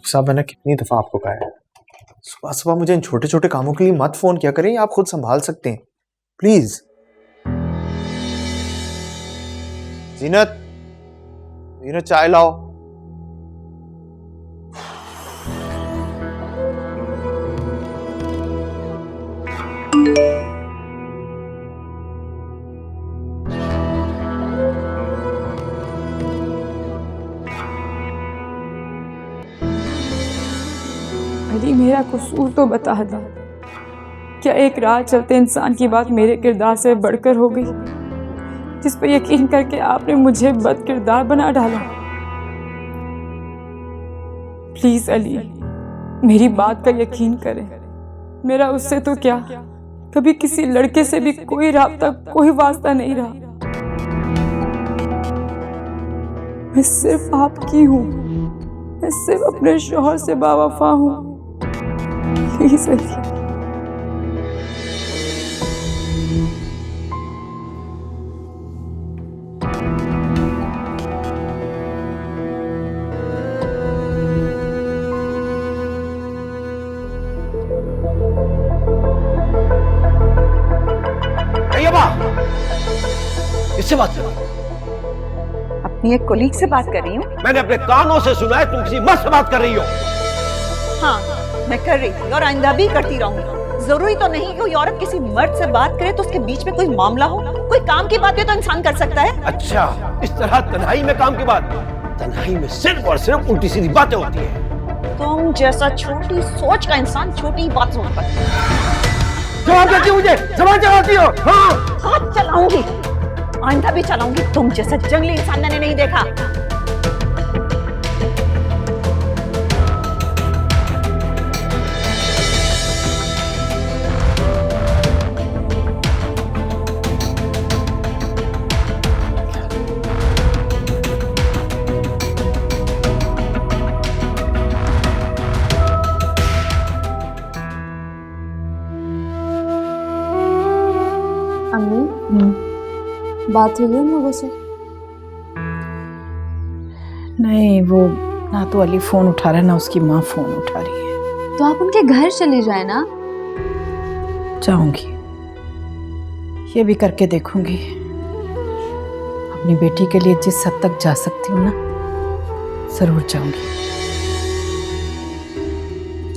साहब मैंने कितनी दफा आपको कहा है, सुबह सुबह मुझे इन छोटे छोटे कामों के लिए मत फोन किया करें, आप खुद संभाल सकते हैं प्लीज। जीनत, जीनत चाय लाओ। अली, मेरा कसूर तो बता दे। क्या एक राह चलते इंसान की बात मेरे किरदार से बढ़कर हो गई, जिस पर यकीन करके आपने मुझे बद किरदार बना डाला? प्लीज अली, मेरी बात का यकीन करें। मेरा उससे तो क्या, कभी किसी लड़के से भी कोई राब्ता, कोई वास्ता नहीं रहा। मैं सिर्फ आपकी हूँ, मैं सिर्फ अपने शौहर से बावफा हूँ। प्लीज अली। किससे बात कर रही? अपनी एक कोलीग से बात कर रही हूँ। मैंने अपने कानों से सुना है तुम किसी मर्द से बात कर रही हो। हाँ, मैं कर रही थी और आइंदा भी करती रहूंगी। जरूरी तो नहीं कि कोई औरत किसी मर्द से बात करे तो उसके बीच में कोई मामला हो। कोई काम की बात है तो इंसान कर सकता है। अच्छा, इस तरह तन्हाई में काम की बात? तन्हाई में सिर्फ और सिर्फ उल्टी सीधी बातें होती है। तुम जैसा छोटी सोच का इंसान छोटी बात सुनता है। जवाब देती हो मुझे, जबान चलाती हो। हाँ चलाऊंगी, आइंदा भी चलाऊंगी। तुम जैसा जंगली इंसान मैंने नहीं देखा। बात हुई उन लोगों से? नहीं, वो ना तो अली फोन उठा रहा है, ना उसकी माँ फोन उठा रही है। तो आप उनके घर चली जाए ना। जाऊंगी, ये भी करके देखूंगी। अपनी बेटी के लिए जिस हद तक जा सकती हूँ ना, जरूर जाऊंगी।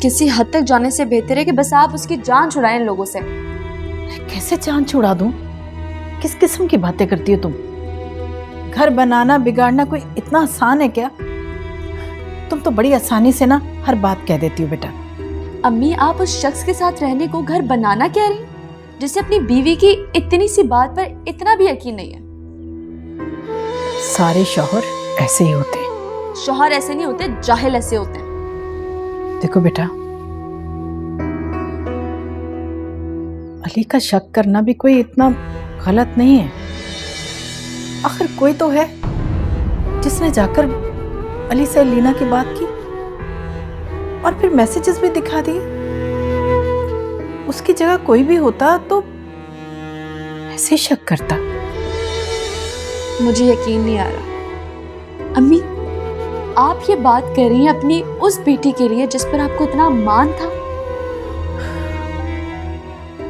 किसी हद तक जाने से बेहतर है कि बस आप उसकी जान छुड़ाएं इन लोगों से। कैसे जान छुड़ा दूं? किस किस्म की बातें करती हो तुम? घर बनाना बिगाड़ना कोई इतना आसान है क्या? तुम तो बड़ी आसानी से ना हर बात कह देती हो बेटा। अम्मी, आप उस शख्स के साथ रहने को घर बनाना कह रही, जिसे अपनी बीवी की इतनी सी बात पर इतना भी यकीन नहीं है। सारे शौहर ऐसे ही होते हैं। शौहर ऐसे नहीं होते, जाहिल ऐसे होते हैं। देखो बेटा, अली का शक करना भी कोई इतना गलत नहीं है। आखिर कोई तो है जिसने जाकर अली से लीना की बात की और फिर मैसेजेस भी दिखा दिए। उसकी जगह कोई भी होता तो ऐसे शक करता। मुझे यकीन नहीं आ रहा। अम्मी, आप ये बात कर रही हैं अपनी उस बेटी के लिए जिस पर आपको इतना मान था।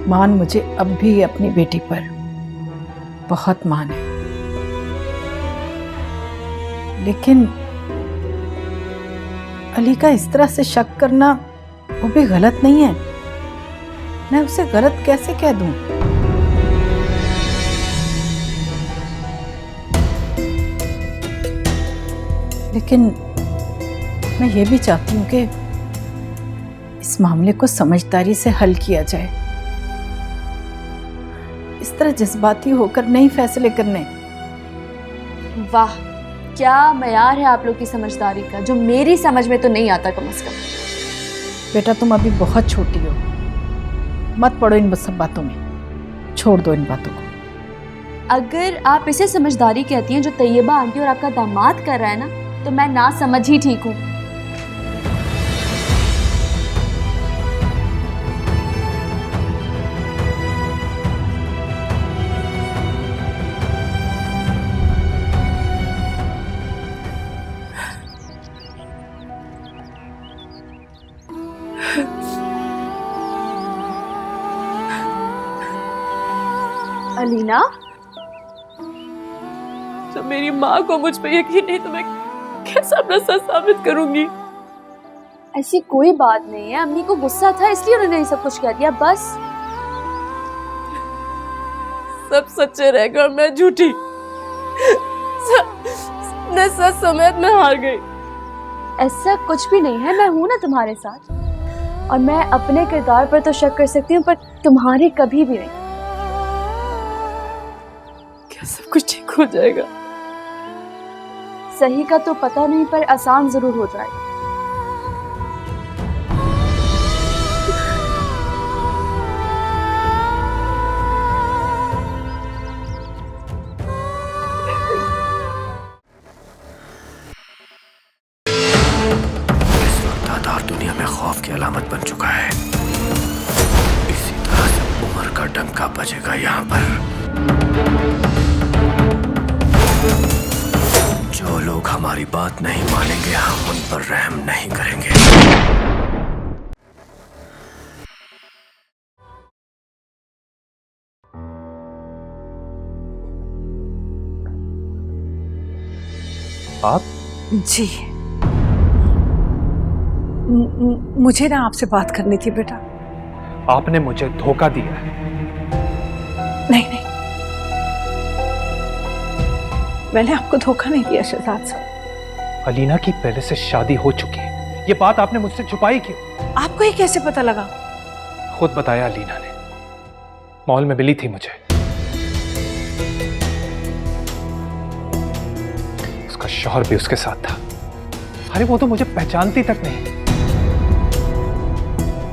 मान मुझे अब भी अपनी बेटी पर बहुत मान है, लेकिन अली का इस तरह से शक करना वो भी गलत नहीं है। मैं उसे गलत कैसे कह दूं? लेकिन मैं ये भी चाहती हूँ कि इस मामले को समझदारी से हल किया जाए। इस तरह जज्बाती होकर नहीं फैसले करने। वाह, क्या मयार है आप लोग की समझदारी का, जो मेरी समझ में तो नहीं आता कम से कम। बेटा, तुम अभी बहुत छोटी हो, मत पड़ो इन सब बातों में, छोड़ दो इन बातों को। अगर आप इसे समझदारी कहती हैं जो तैयबा आंटी और आपका दामाद कर रहा है ना, तो मैं ना समझ ही ठीक हूँ। अलीना, जब मेरी माँ को मुझ पे यकीन नहीं तो मैं कैसे अपना सच साबित करूंगी? ऐसी कोई बात नहीं है। अम्मी को गुस्सा था इसलिए उन्होंने ये सब कुछ कह दिया, बस। सब सच्चे रहकर मैं झूठी। सच समेत मैं हार गई। ऐसा कुछ भी नहीं है, मैं हूं ना तुम्हारे साथ, और मैं अपने किरदार पर तो शक कर सकती हूँ पर तुम्हारे कभी भी नहीं। क्या सब कुछ ठीक हो जाएगा? सही का तो पता नहीं पर आसान जरूर हो जाएगा। तादार दुनिया में खौफ की अलामत बन चुका है। इसी तरह से उम्र का डंका बजेगा यहाँ पर। जो लोग हमारी बात नहीं मानेंगे हम उन पर रहम नहीं करेंगे। आप? जी, मुझे ना आपसे बात करनी थी बेटा। आपने मुझे धोखा दिया है। नहीं नहीं, मैंने आपको धोखा नहीं दिया शहजाद साहब। अलीना की पहले से शादी हो चुकी है, ये बात आपने मुझसे छुपाई क्यों? आपको ये कैसे पता लगा? खुद बताया अलीना ने, मॉल में मिली थी मुझे। उसका शौहर भी उसके साथ था। अरे वो तो मुझे पहचानती तक नहीं।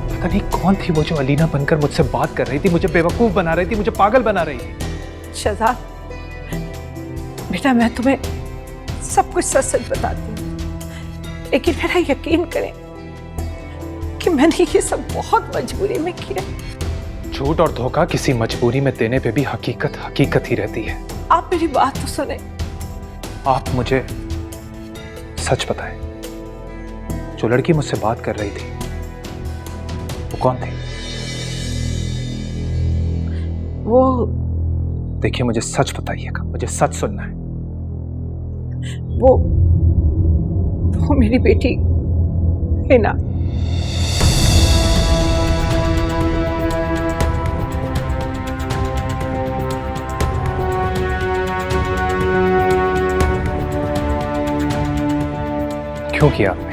पता नहीं कौन थी वो जो अलीना बनकर मुझसे बात कर रही थी, मुझे बेवकूफ बना रही थी, मुझे पागल बना रही थी। शहजाद बेटा, मैं तुम्हें सब कुछ सच सच बताती हूँ, लेकिन मेरा यकीन करें कि मैंने ये सब बहुत मजबूरी में किया। झूठ और धोखा किसी मजबूरी में देने पे भी हकीकत हकीकत ही रहती है। आप मेरी बात तो सुने। आप मुझे सच बताएं, जो लड़की मुझसे बात कर रही थी वो कौन थी? वो देखिए, मुझे सच बताइएगा, मुझे सच सुनना है। वो मेरी बेटी हिना। क्यों किया आपने?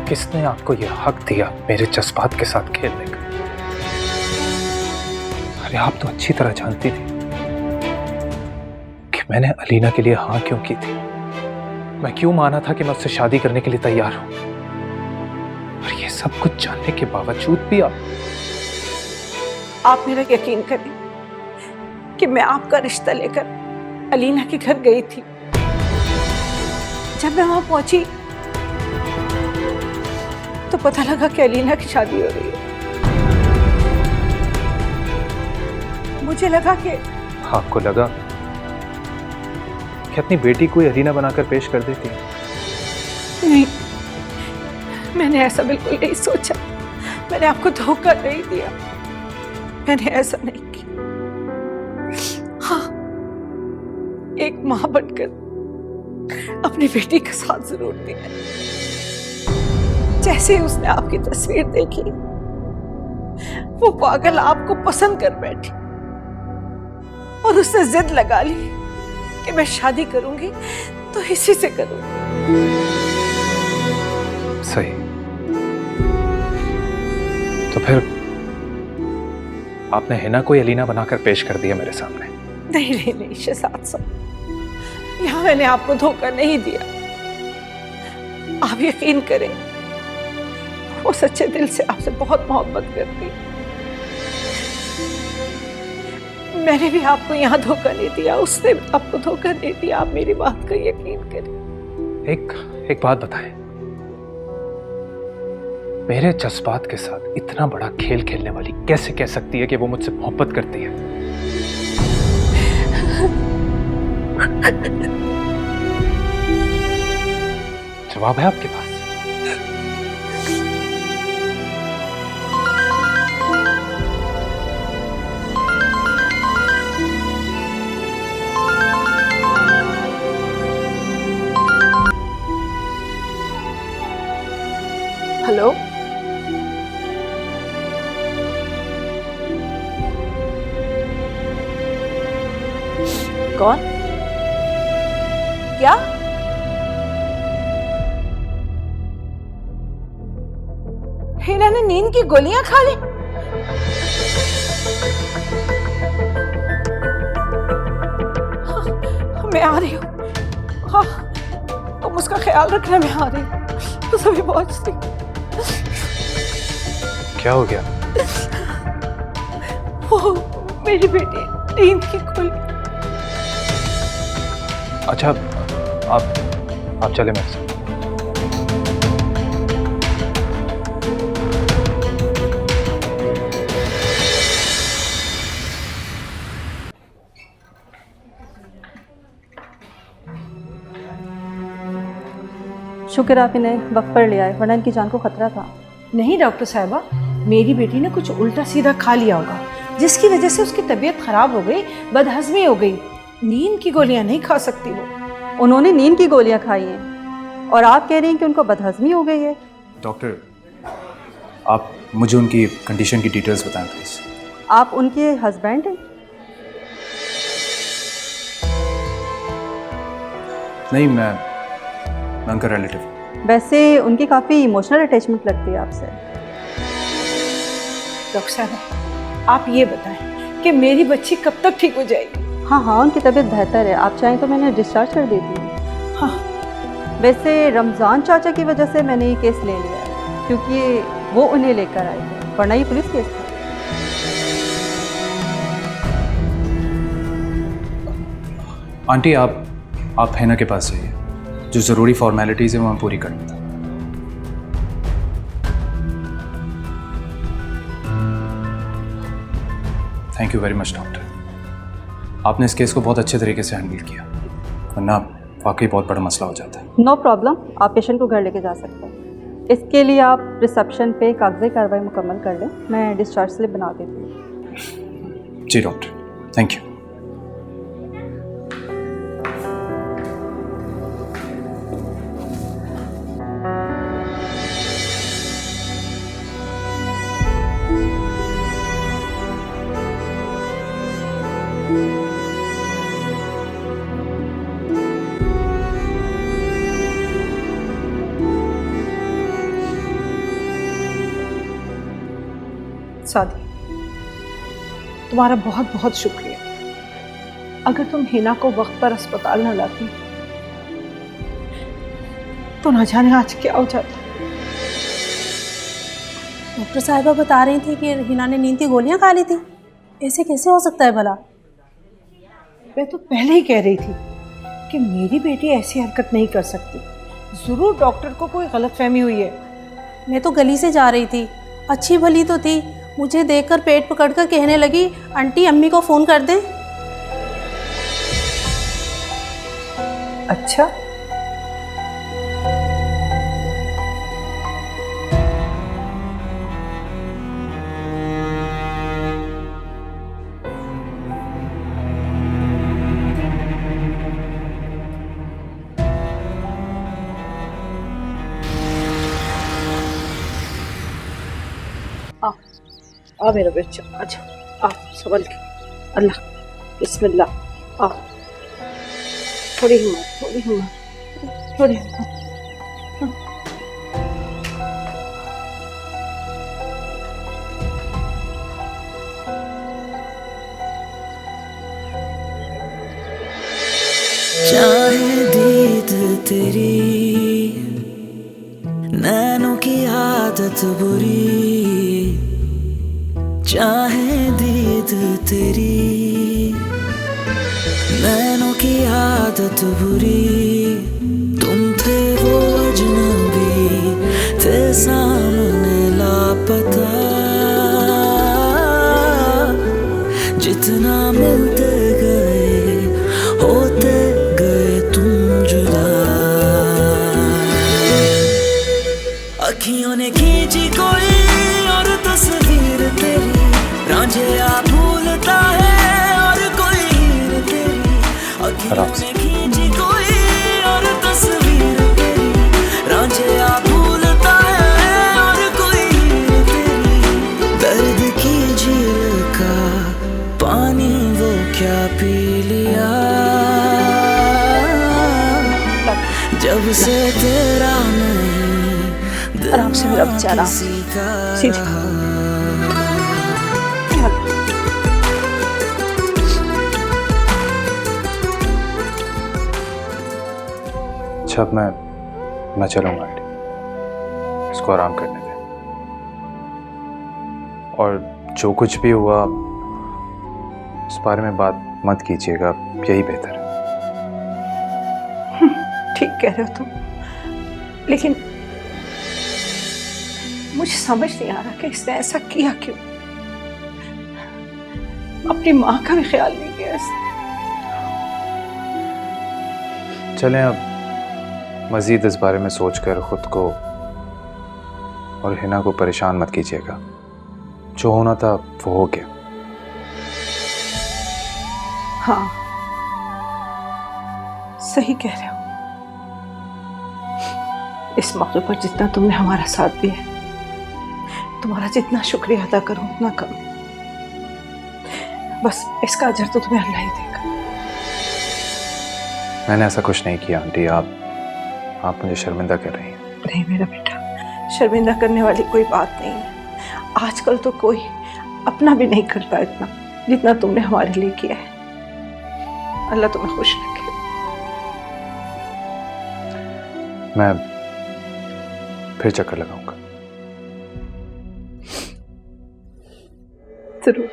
किसने आपको यह हक दिया मेरे जज्बात के साथ खेलने का? अरे आप तो अच्छी तरह जानती थी कि मैंने अलीना के लिए हाँ क्यों की थी। मैं क्यों माना था कि मैं उससे शादी करने के लिए तैयार हूं। और ये सब कुछ जानने के बावजूद भी आप मेरा यकीन करें कि मैं आपका रिश्ता लेकर अलीना के घर गई थी। जब मैं वहां पहुंची तो पता लगा कि अलीना की शादी हो रही है। मुझे लगा कि आपको लगा कि अपनी बेटी को अलीना बनाकर पेश कर देती? नहीं, मैंने ऐसा बिल्कुल नहीं सोचा। मैंने आपको धोखा नहीं दिया, मैंने ऐसा नहीं किया। हाँ, एक मां बनकर अपनी बेटी का साथ जरूर दिया। जैसे ही उसने आपकी तस्वीर देखी, वो पागल आपको पसंद कर बैठी और उसने जिद लगा ली कि मैं शादी करूंगी तो इसी से करूंगी। सही। तो फिर आपने हिना को अलीना बनाकर पेश कर दिया मेरे सामने? नहीं नहीं नहीं शहजाद साहब, यहां मैंने आपको धोखा नहीं दिया। आप यकीन करें, वो सच्चे दिल से आपसे बहुत मोहब्बत करती है। मैंने भी आपको यहाँ धोखा नहीं दिया, उसने भी आपको धोखा नहीं दिया। आप मेरी बात का यकीन करें। एक बात बताएं, मेरे जज्बात के साथ इतना बड़ा खेल खेलने वाली कैसे कह सकती है कि वो मुझसे मोहब्बत करती है? जवाब है आपके पास? क्या? हिना ने नींद की गोलियां खा ली? मैं आ रही हूँ। हाँ, तुम उसका ख्याल रखना, मैं आ रही हूँ। तो सभी पहुंचती। क्या हो गया? वो मेरी बेटी नींद की गोली। अच्छा, आप चले मेरे साथ। शुक्र आप इन्हें वक्त पर ले आए, वरना इनकी जान को खतरा था। नहीं डॉक्टर साहिबा, मेरी बेटी ने कुछ उल्टा सीधा खा लिया होगा, जिसकी वजह से उसकी तबीयत खराब हो गई, बदहजमी हो गई। नींद की गोलियां नहीं खा सकती वो। उन्होंने नींद की गोलियां खाई हैं और आप कह रही हैं कि उनको बदहजमी हो गई है। डॉक्टर, आप मुझे उनकी कंडीशन की डिटेल्स बताएं प्लीज। आप उनके हस्बैंड हैं? नहीं, मैं उनका रिलेटिव। वैसे उनकी काफ़ी इमोशनल अटैचमेंट लगती है आपसे। डॉक्टर साहब, आप ये बताएं कि मेरी बच्ची कब तक ठीक हो जाएगी? हाँ, उनकी तबीयत बेहतर है। आप चाहें तो मैंने डिस्चार्ज कर देती हूँ। हाँ। वैसे रमज़ान चाचा की वजह से मैंने ये केस ले लिया है, क्योंकि वो उन्हें लेकर आए थे, वरना ये पुलिस केस था। आंटी, आप हैना के पास जाइए, जो ज़रूरी फॉर्मेलिटीज़ हैं वो हम पूरी करेंगे। Thank you very much doctor, आपने इस केस को बहुत अच्छे तरीके से हैंडल किया, वरना वाकई बहुत बड़ा मसला हो जाता है। नो प्रॉब्लम, आप पेशेंट को घर लेके जा सकते हैं। इसके लिए आप रिसेप्शन पे कागज़ी कार्रवाई मुकम्मल कर लें, मैं डिस्चार्ज स्लिप बना देती हूँ। जी डॉक्टर, थैंक यू। सादी, तुम्हारा बहुत बहुत शुक्रिया। अगर तुम हिना को वक्त पर अस्पताल न लाती तो न जाने आज क्या हो जाता। डॉक्टर साहिबा बता रही थी कि हिना ने नींद की गोलियां खा ली थी। ऐसे कैसे हो सकता है भला? मैं तो पहले ही कह रही थी कि मेरी बेटी ऐसी हरकत नहीं कर सकती। जरूर डॉक्टर को कोई गलतफहमी हुई है। मैं तो गली से जा रही थी, अच्छी भली तो थी, मुझे देखकर पेट पकड़कर कहने लगी, आंटी अम्मी को फ़ोन कर दें। अच्छा, आ मेरा बच्चा, अच्छा आ संभल के, अल्लाह बिस्मिल्लाह। आ थोड़ी हिम्मत, थोड़ी हिम्मत, थोड़ी हिम्मत। चाहे दीद तेरी नैनों की आदत बुरी, चाहे दीद तेरी नैनों की आदत बुरी, तुम थे वो अजनबी, थे सामने लापता, जितना मिलते गए होते गए तुम जुदा। अखियों ने खींची कोई और तस्वीर तेरी, रांझिया भूलता है और कोई हीर तेरी। अखियों ने खींची कोई और तस्वीर तेरी, रांझिया भूलता है और कोई हीर तेरी। दर्द की झील का पानी वो क्या जब से तेरा नहीं आराम से मेरा बेचारा सीधे अच्छा अब मैं चलूंगा आंटी, इसको आराम करने दें और जो कुछ भी हुआ उस बारे में बात मत कीजिएगा, यही बेहतर है। ठीक कह रहे हो तुम, लेकिन मुझे समझ नहीं आ रहा कि इसने ऐसा किया क्यों। अपनी माँ का भी ख्याल नहीं किया इसने। चलें अब मजीद इस बारे में सोचकर खुद को और हिना को परेशान मत कीजिएगा। जो होना था वो हो गया। हाँ सही कह रहे हो। इस मौके पर जितना तुमने हमारा साथ दिया, तुम्हारा जितना शुक्रिया अदा करूं उतना कम। बस इसका अजर तो तुम्हें अल्लाह ही देगा। मैंने ऐसा कुछ नहीं किया आंटी, आप मुझे शर्मिंदा कर रही हैं। नहीं मेरा बेटा, शर्मिंदा करने वाली कोई बात नहीं है। आजकल तो कोई अपना भी नहीं करता इतना जितना तुमने हमारे लिए किया है। अल्लाह तुम्हें खुश रखे। मैं फिर चक्कर लगाऊंगा। जरूर।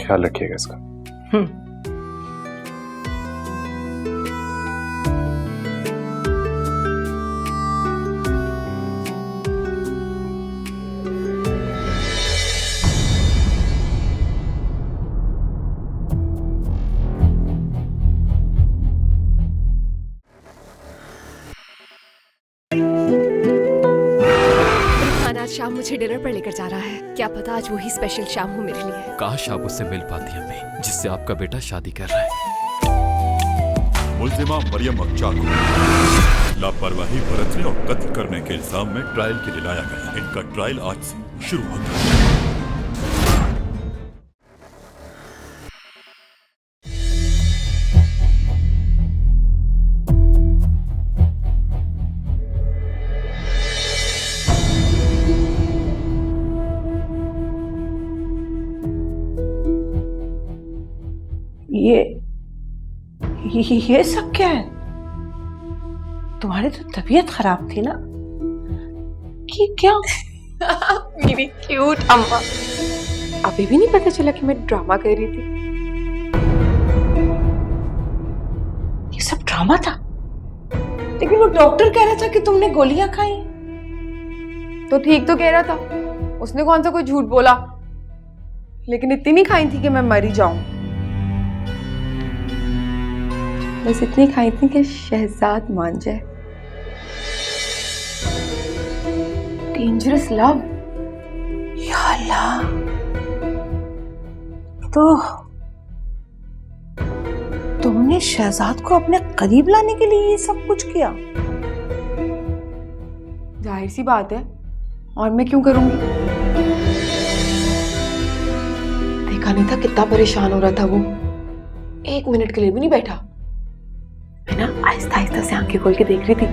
ख्याल रखिएगा इसका। आज शाम मुझे डिनर पर लेकर जा रहा है। क्या पता आज वही स्पेशल शाम हो मेरे लिए। काश आप उससे मिल पाती अम्मी, जिससे आपका बेटा शादी कर रहा है। मुल्जिमा मरियम अक्चा को लापरवाही बरतने और कत्ल करने के इल्जाम में ट्रायल के लिए लाया गया। इनका ट्रायल आज से शुरू होता है। ये सब क्या है? तुम्हारी तो तबीयत खराब थी ना? कि क्या? मेरी क्यूट अम्मा, अभी भी नहीं पता चला कि मैं ड्रामा कर रही थी। ये सब ड्रामा था? लेकिन वो डॉक्टर कह रहा था कि तुमने गोलियां खाई। तो ठीक तो कह रहा था, उसने कौन सा कोई झूठ बोला। लेकिन इतनी नहीं खाई थी कि मैं मरी जाऊं। बस इतनी खाई थी कि शहजाद मान जाए। Dangerous love. या अल्लाह, तो तुमने शहजाद को अपने करीब लाने के लिए ये सब कुछ किया? जाहिर सी बात है, और मैं क्यों करूंगी। देखा नहीं था कितना परेशान हो रहा था वो। 1 मिनट के लिए भी नहीं बैठा। मैं ना आहिस्ता आहिस्ता से आंखें खोल के देख रही थी,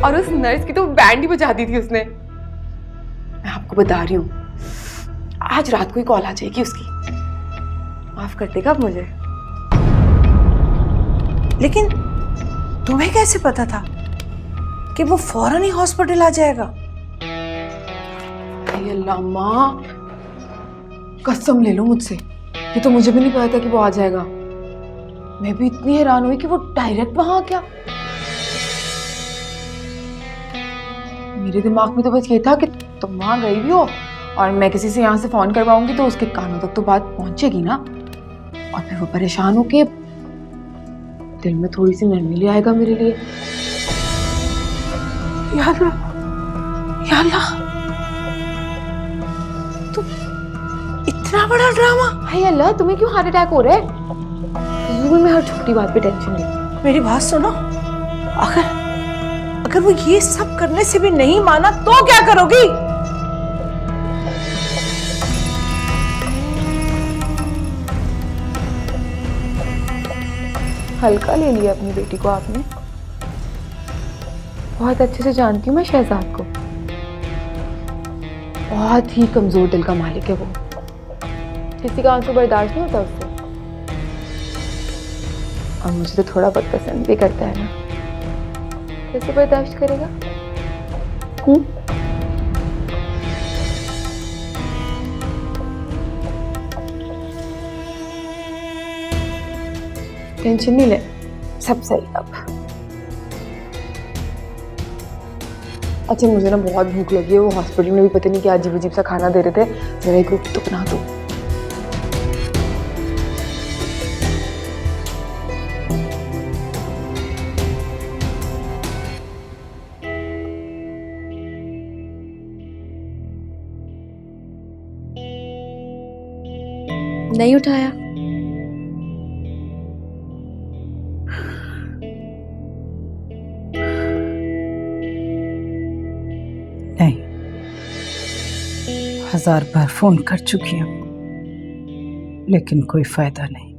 और उस नर्स की तो बैंड ही बजा दी थी उसने। मैं आपको बता रही हूँ, आज रात को ही कॉल आ जाएगी उसकी। माफ कर देगा अब मुझे। लेकिन तुम्हें कैसे पता था कि वो फौरन ही हॉस्पिटल आ जाएगा? अल्लाह माँ, कसम ले लो मुझसे, ये तो मुझे भी नहीं पता था कि वो आ जाएगा। मैं भी इतनी हैरान हुई कि वो डायरेक्ट वहां आ गया। मेरे दिमाग में तो बस ये था कि तुम वहां गई भी हो और मैं किसी से यहाँ से फोन करवाऊंगी तो उसके कानों तक तो बात पहुंचेगी ना, और फिर वो परेशान होके दिल में थोड़ी सी नरमी ले आएगा मेरे लिए। या अल्लाह, या अल्लाह, तो इतना बड़ा ड्रामा। हाय अल्लाह, तुम्हें क्यों हार्ट अटैक हो रहा है? मैं हर छोटी बात पे टेंशन लेती हूँ। मेरी बात सुनो, अगर वो ये सब करने से भी नहीं माना तो क्या करोगी? हल्का ले लिया अपनी बेटी को आपने। बहुत अच्छे से जानती हूँ मैं शहजाद को, बहुत ही कमजोर दिल का मालिक है वो। किसी का आंसू बर्दाश्त नहीं होता उससे, और मुझे तो थोड़ा बहुत पसंद भी करता है ना, कैसे बर्दाश्त करेगा? टेंशन नहीं ले, सब सही अब। अच्छा मुझे ना बहुत भूख लगी है, वो हॉस्पिटल में भी पता नहीं क्या अजीब अजीब सा खाना दे रहे थे, जरा एक रोटी तो बना दो। नहीं उठाया? नहीं, 1000 बार फोन कर चुकी हूं, लेकिन कोई फायदा नहीं।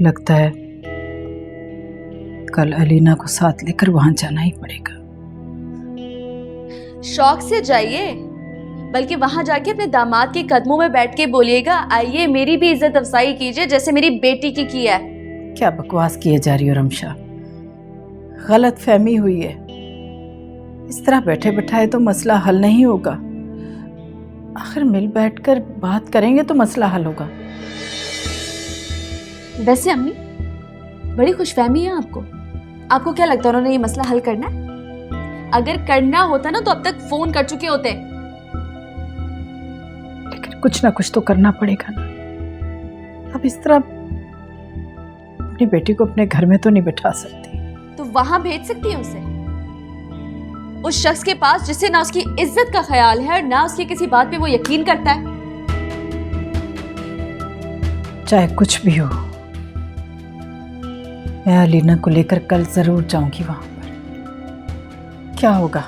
लगता है कल अलीना को साथ लेकर वहां जाना ही पड़ेगा। शौक से जाइए, बल्कि वहां जाके अपने दामाद के कदमों में बैठ के बोलिएगा, आइए मेरी भी इज्जत अफसाई कीजिए जैसे मेरी बेटी की है। क्या बकवास किए जा रही हो रमशा, गलत फहमी हुई है। इस तरह बैठे बैठाए तो मसला हल नहीं होगा। आखिर मिल बैठकर बात करेंगे तो मसला हल होगा। वैसे अम्मी बड़ी खुशफहमी है आपको। आपको क्या लगता है उन्होंने ये मसला हल करना है? अगर करना होता ना तो अब तक फोन कर चुके होते। लेकिन कुछ ना कुछ तो करना पड़ेगा ना। अब इस तरह अपनी बेटी को अपने घर में तो नहीं बिठा सकती। तो वहां भेज सकती है उसे, उस शख्स के पास जिससे ना उसकी इज्जत का ख्याल है और ना उसकी किसी बात पे वो यकीन करता है। चाहे कुछ भी हो, मैं अलीना को लेकर कल जरूर जाऊंगी वहां पर। क्या होगा,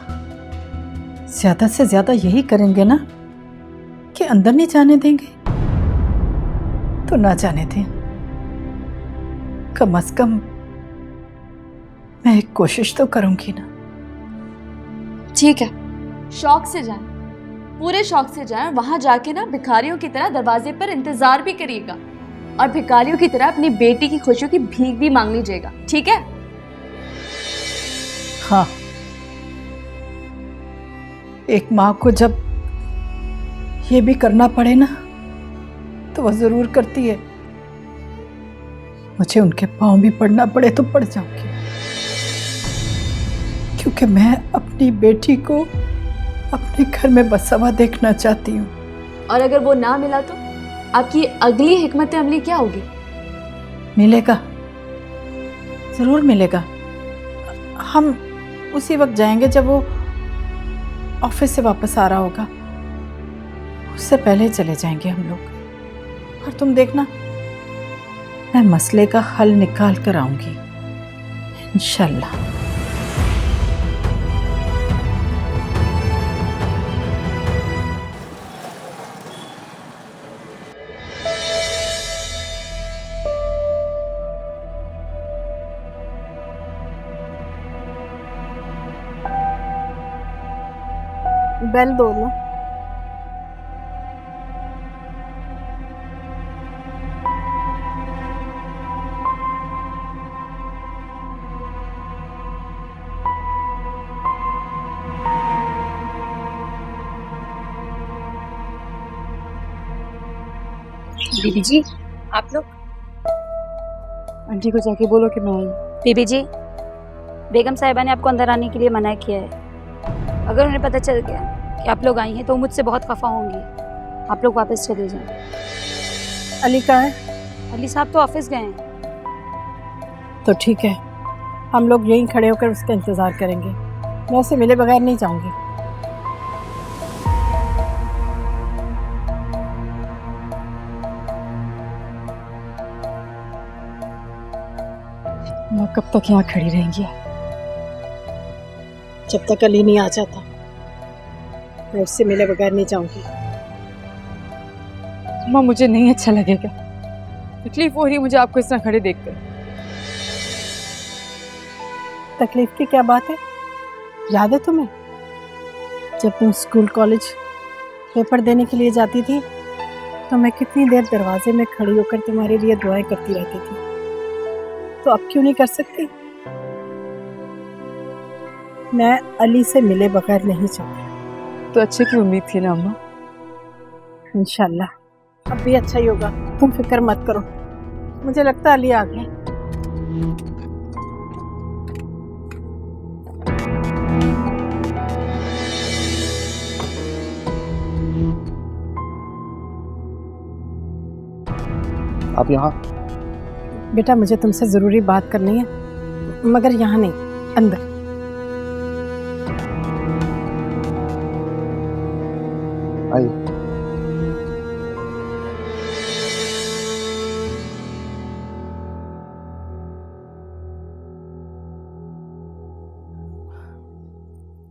ज्यादा से ज्यादा यही करेंगे ना कि अंदर नहीं जाने देंगे, तो ना जाने दें। कम से कम मैं एक कोशिश तो करूंगी ना। ठीक है, शौक से जाएं, पूरे शौक से जाएं और वहां जाके ना भिखारियों की तरह दरवाजे पर इंतजार भी करिएगा और भिखारियों की तरह अपनी बेटी की खुशियों की भीख भी मांग लीजिएगा, ठीक है? हाँ, एक माँ को जब ये भी करना पड़े ना तो वह जरूर करती है। मुझे उनके पांव भी पड़ना पड़े तो पड़ जाऊंगी, क्योंकि मैं अपनी बेटी को अपने घर में बसा हुआ देखना चाहती हूँ। और अगर वो ना मिला तो आपकी अगली हिकमत अमली क्या होगी? मिलेगा, जरूर मिलेगा। हम उसी वक्त जाएंगे जब वो ऑफिस से वापस आ रहा होगा। उससे पहले चले जाएंगे हम लोग। और तुम देखना, मैं मसले का हल निकाल कर आऊंगी इंशाल्लाह। बेल दो ना। बीबी जी, आप लोग आंटी को जाके बोलो कि मैं आई। बीबी जी, बेगम साहिबा ने आपको अंदर आने के लिए मना किया है। अगर उन्हें पता चल गया कि आप लोग आई हैं तो मुझसे बहुत खफा होंगी। आप लोग वापस चले जाएं। अली कहाँ है? अली साहब तो ऑफिस गए हैं। तो ठीक है, हम लोग यहीं खड़े होकर उसका इंतज़ार करेंगे। मैं उसे मिले बगैर नहीं जाऊंगी। मैं कब तक यहाँ खड़ी रहेंगी? जब तक अली नहीं आ जाता मैं उससे मिले बगैर नहीं जाऊंगी। अम्मा मुझे नहीं अच्छा लगेगा, तकलीफ हो रही है मुझे आपको इस तरह खड़े देखकर। तकलीफ की क्या बात है? याद है तुम्हें जब तुम स्कूल कॉलेज पेपर देने के लिए जाती थी तो मैं कितनी देर दरवाजे में खड़ी होकर तुम्हारे लिए दुआएं करती रहती थी? तो अब क्यों नहीं कर सकती? मैं अली से मिले बगैर नहीं चाहती। तो अच्छे की उम्मीद थी ना अम्मा। इंशाल्लाह अब भी अच्छा ही होगा, तुम फिक्र मत करो। मुझे लगता है अली आ गया। आप यहाँ? बेटा मुझे तुमसे ज़रूरी बात करनी है, मगर यहाँ नहीं, अंदर। आइए।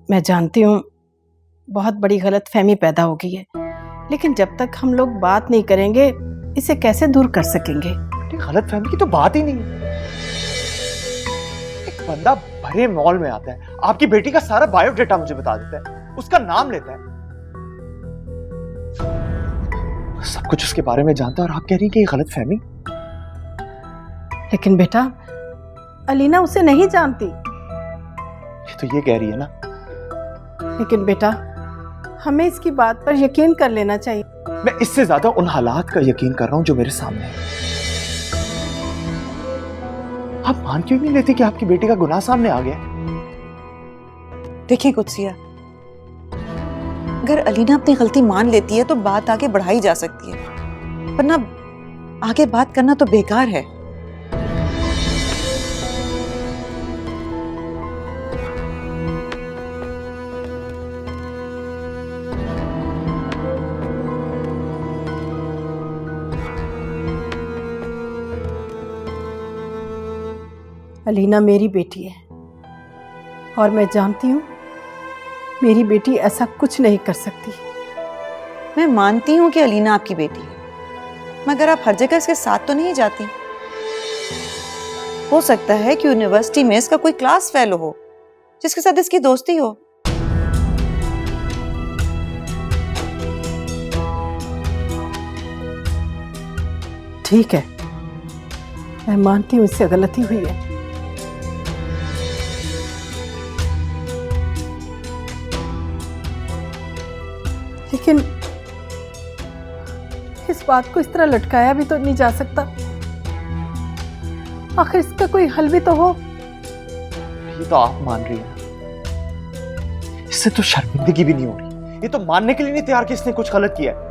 मैं जानती हूँ बहुत बड़ी गलतफहमी पैदा हो गई है, लेकिन जब तक हम लोग बात नहीं करेंगे इसे कैसे दूर कर सकेंगे? गलतफहमी की तो बात ही नहीं है। एक बंदा भरे मॉल में आता है, आपकी बेटी का सारा बायोडेटा मुझे बता देता है, उसका नाम लेता है, सब कुछ उसके बारे में जानता है, और आप कह रही हैं कि ये गलतफहमी? लेकिन बेटा अलीना उसे नहीं जानती। ये तो ये कह रही है ना। लेकिन बेटा हमें इसकी बात पर यकीन कर लेना चाहिए। मैं इससे ज्यादा उन हालात का यकीन कर रहा हूं जो मेरे सामने है। आप मान क्यों नहीं लेती कि आपकी बेटी का गुनाह सामने आ गया? देखिए कुदसिया, अगर अलीना अपनी गलती मान लेती है तो बात आगे बढ़ाई जा सकती है, वरना आगे बात करना तो बेकार है। अलीना मेरी बेटी है और मैं जानती हूँ मेरी बेटी ऐसा कुछ नहीं कर सकती। मैं मानती हूँ कि अलीना आपकी बेटी है, मगर आप हर जगह इसके साथ तो नहीं जाती। हो सकता है कि यूनिवर्सिटी में इसका कोई क्लास फेलो हो जिसके साथ इसकी दोस्ती हो। ठीक है, मैं मानती हूँ इससे गलती हुई है, लेकिन इस बात को इस तरह लटकाया भी तो नहीं जा सकता। आखिर इसका कोई हल भी तो हो। ये तो आप मान रही हैं, इससे तो शर्मिंदगी भी नहीं हो रही, ये तो मानने के लिए नहीं तैयार कि इसने कुछ गलत किया है।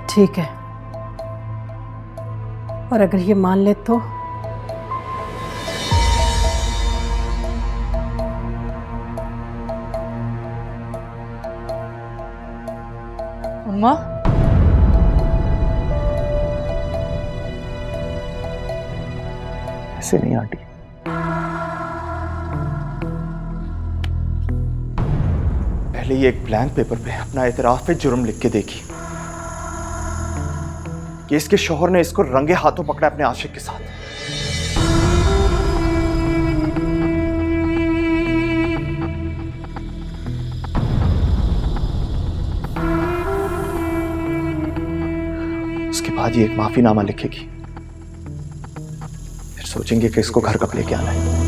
ठीक है, और अगर ये मान ले तो अम्मा ऐसे नहीं आंटी, पहले ये एक ब्लैंक पेपर पे अपना एतराफ पे जुर्म लिख के देखी कि इसके शौहर ने इसको रंगे हाथों पकड़ा अपने आशिक के साथ। उसके बाद ये एक माफीनामा लिखेगी, फिर सोचेंगे कि इसको घर कब लेके आना है।